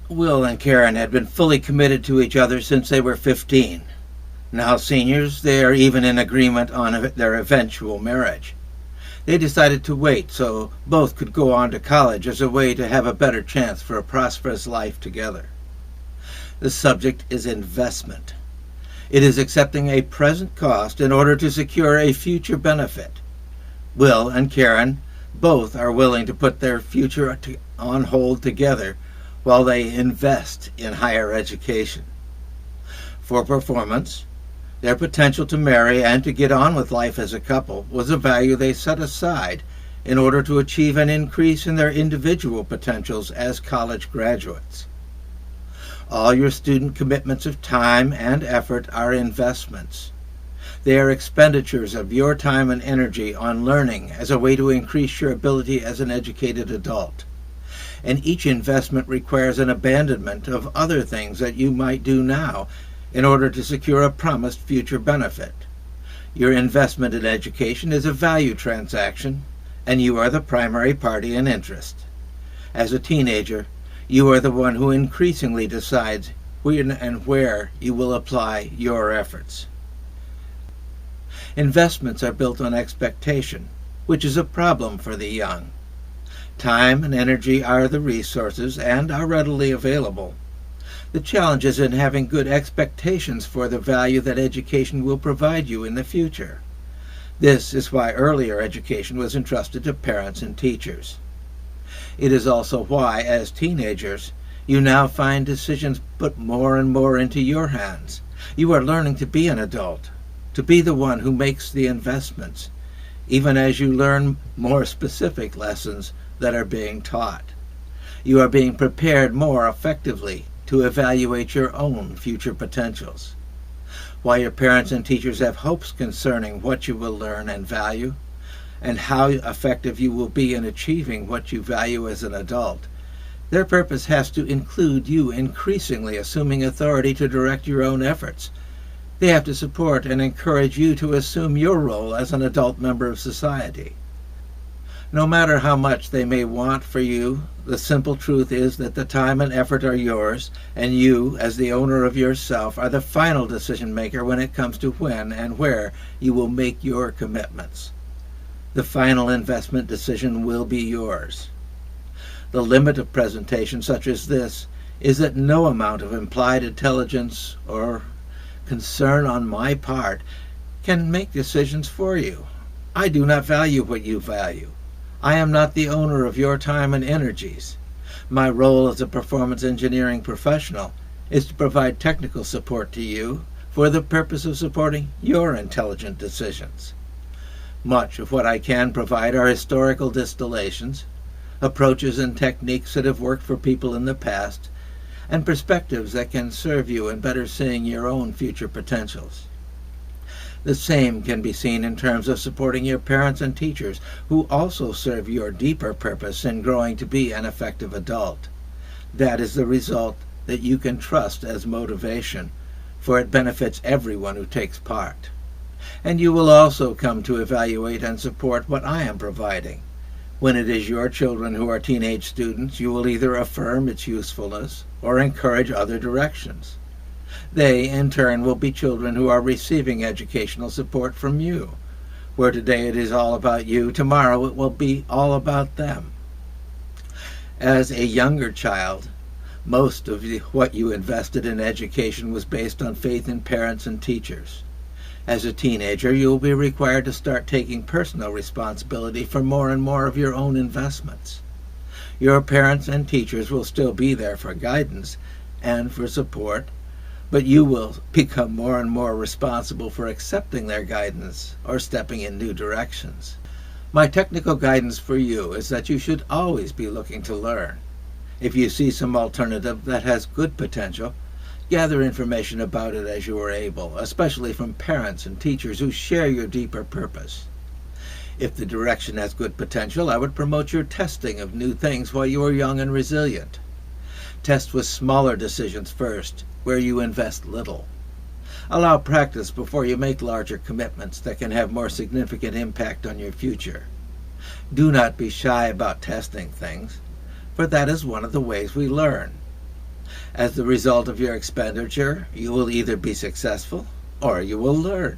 Will and Karen had been fully committed to each other since they were 15. Now seniors, they are even in agreement on their eventual marriage. They decided to wait so both could go on to college as a way to have a better chance for a prosperous life together. The subject is investment. It is accepting a present cost in order to secure a future benefit. Will and Karen both are willing to put their future on hold together while they invest in higher education. For performance, their potential to marry and to get on with life as a couple was a value they set aside in order to achieve an increase in their individual potentials as college graduates. All your student commitments of time and effort are investments. They are expenditures of your time and energy on learning as a way to increase your ability as an educated adult. And each investment requires an abandonment of other things that you might do now in order to secure a promised future benefit. Your investment in education is a value transaction, and you are the primary party in interest. As a teenager, you are the one who increasingly decides when and where you will apply your efforts. Investments are built on expectation, which is a problem for the young. Time and energy are the resources and are readily available. The challenge is in having good expectations for the value that education will provide you in the future. This is why earlier education was entrusted to parents and teachers. It is also why, as teenagers, you now find decisions put more and more into your hands. You are learning to be an adult, to be the one who makes the investments, even as you learn more specific lessons that are being taught. You are being prepared more effectively to evaluate your own future potentials. While your parents and teachers have hopes concerning what you will learn and value, and how effective you will be in achieving what you value as an adult, their purpose has to include you increasingly assuming authority to direct your own efforts. They have to support and encourage you to assume your role as an adult member of society. No matter how much they may want for you, the simple truth is that the time and effort are yours, and you, as the owner of yourself, are the final decision maker when it comes to when and where you will make your commitments. The final investment decision will be yours. The limit of presentation such as this is that no amount of implied intelligence or concern on my part can make decisions for you. I do not value what you value. I am not the owner of your time and energies. My role as a performance engineering professional is to provide technical support to you for the purpose of supporting your intelligent decisions. Much of what I can provide are historical distillations, approaches and techniques that have worked for people in the past, and perspectives that can serve you in better seeing your own future potentials. The same can be seen in terms of supporting your parents and teachers, who also serve your deeper purpose in growing to be an effective adult. That is the result that you can trust as motivation, for it benefits everyone who takes part. And you will also come to evaluate and support what I am providing. When it is your children who are teenage students, you will either affirm its usefulness or encourage other directions. They, in turn, will be children who are receiving educational support from you. Where today it is all about you, tomorrow it will be all about them. As a younger child, most of what you invested in education was based on faith in parents and teachers. As a teenager, you will be required to start taking personal responsibility for more and more of your own investments. Your parents and teachers will still be there for guidance and for support, but you will become more and more responsible for accepting their guidance or stepping in new directions. My technical guidance for you is that you should always be looking to learn. If you see some alternative that has good potential, gather information about it as you are able, especially from parents and teachers who share your deeper purpose. If the direction has good potential, I would promote your testing of new things while you are young and resilient. Test with smaller decisions first, where you invest little. Allow practice before you make larger commitments that can have more significant impact on your future. Do not be shy about testing things, for that is one of the ways we learn. As the result of your expenditure, you will either be successful or you will learn.